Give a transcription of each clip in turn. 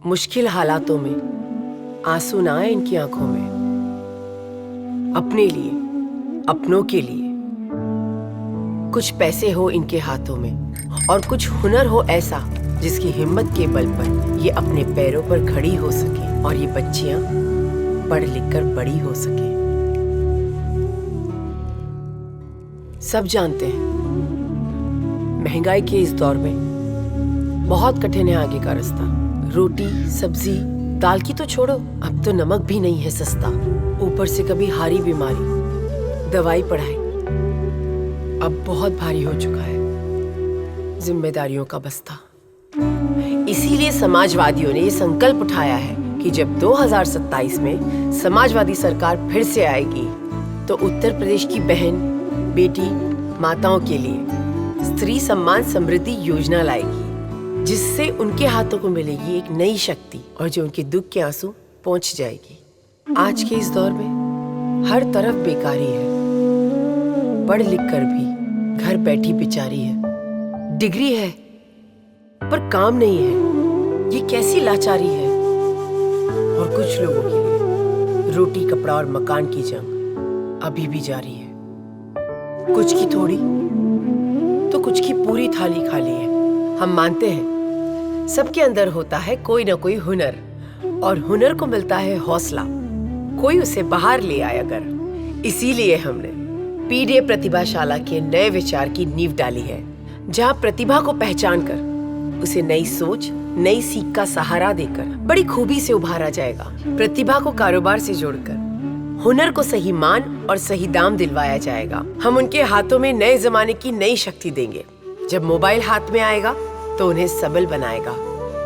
मुश्किल हालातों में आंसू ना आए इनकी आंखों में। अपने लिए, अपनों के लिए कुछ पैसे हो इनके हाथों में और कुछ हुनर हो ऐसा जिसकी हिम्मत के बल पर ये अपने पैरों पर खड़ी हो सके और ये बच्चियां पढ़ लिख कर बड़ी हो सके। सब जानते हैं महंगाई के इस दौर में बहुत कठिन है आगे का रास्ता। रोटी, सब्जी, दाल की तो छोड़ो, अब तो नमक भी नहीं है सस्ता। ऊपर से कभी हारी बीमारी, दवाई, पढ़ाई अब बहुत भारी हो चुका है जिम्मेदारियों का बस्ता। इसीलिए समाजवादियों ने ये संकल्प उठाया है कि जब 2027 में समाजवादी सरकार फिर से आएगी तो उत्तर प्रदेश की बहन, बेटी, माताओं के लिए स्त्री सम्मान समृद्धि योजना लाएगी, जिससे उनके हाथों को मिलेगी एक नई शक्ति और जो उनके दुख के आंसू पहुंच जाएगी। आज के इस दौर में हर तरफ बेकारी है, पढ़ लिख कर भी घर बैठी बेचारी है। डिग्री है पर काम नहीं है, ये कैसी लाचारी है। और कुछ लोगों के लिए रोटी, कपड़ा और मकान की जंग अभी भी जारी है। कुछ की थोड़ी तो कुछ की पूरी थाली खाली है। हम मानते हैं सबके अंदर होता है कोई ना कोई हुनर और हुनर को मिलता है हौसला, कोई उसे बाहर ले आए अगर। इसीलिए हमने पीडीए प्रतिभाशाला के नए विचार की नींव डाली है, जहां प्रतिभा को पहचान कर उसे नई सोच, नई सीख का सहारा देकर बड़ी खूबी से उभारा जाएगा। प्रतिभा को कारोबार से जोड़कर हुनर को सही मान और सही दाम दिलवाया जाएगा। हम उनके हाथों में नए जमाने की नई शक्ति देंगे। जब मोबाइल हाथ में आएगा तो उन्हें सबल बनाएगा।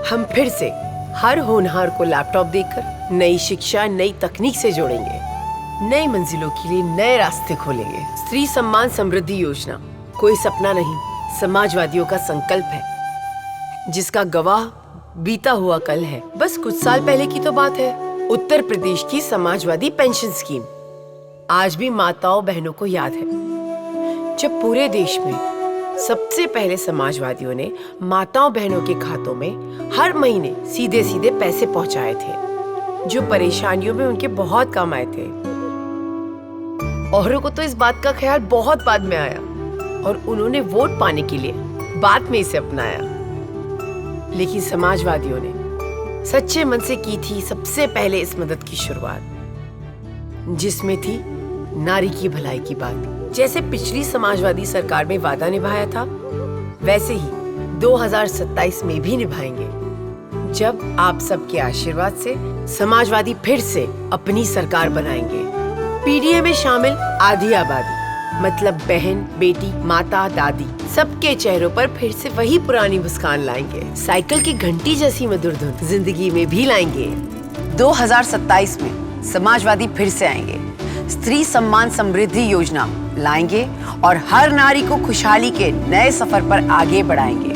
हम फिर से हर होनहार को लैपटॉप देकर नई शिक्षा, नई तकनीक से जोड़ेंगे। नई मंजिलों के लिए नए रास्ते खोलेंगे। स्त्री सम्मान समृद्धि योजना कोई सपना नहीं, समाजवादियों का संकल्प है, जिसका गवाह बीता हुआ कल है। बस कुछ साल पहले की तो बात है। उत्तर प्रदेश की समाजवादी पेंशन स्कीम आज भी माताओं बहनों को याद है, जब पूरे देश में सबसे पहले समाजवादियों ने माताओं बहनों के खातों में हर महीने सीधे सीधे पैसे पहुंचाए थे, जो परेशानियों में उनके बहुत काम आए थे। औरों को तो इस बात का ख्याल बहुत बाद में आया और उन्होंने वोट पाने के लिए बाद में इसे अपनाया। लेकिन समाजवादियों ने सच्चे मन से की थी सबसे पहले इस मदद की शुरुआत, जिसमें थी नारी की भलाई की बात। जैसे पिछली समाजवादी सरकार में वादा निभाया था, वैसे ही 2027 में भी निभाएंगे, जब आप सबके आशीर्वाद से समाजवादी फिर से अपनी सरकार बनाएंगे। पीडीए में शामिल आधी आबादी मतलब बहन, बेटी, माता, दादी, सबके चेहरों पर फिर से वही पुरानी मुस्कान लाएंगे। साइकिल की घंटी जैसी मधुर धुन जिंदगी में भी लाएंगे। 2027 में समाजवादी फिर से आएंगे, स्त्री सम्मान समृद्धि योजना लाएंगे और हर नारी को खुशहाली के नए सफर पर आगे बढ़ाएंगे।